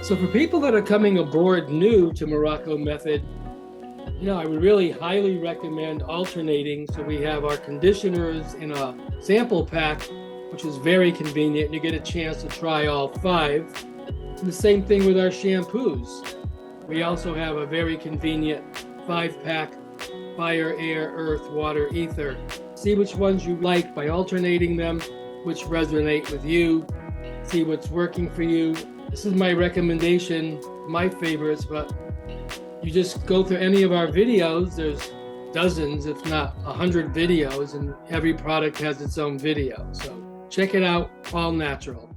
So for people that are coming aboard new to Morrocco Method, I would really highly recommend alternating. So we have our conditioners in a sample pack, which is very convenient. You get a chance to try all 5. And the same thing with our shampoos. We also have a very convenient 5-pack fire, air, earth, water, ether. See which ones you like by alternating them, which resonate with you. See what's working for you. This is my recommendation, my favorites, but you just go through any of our videos. There's dozens, if not 100 videos, and every product has its own video. So check it out, all natural.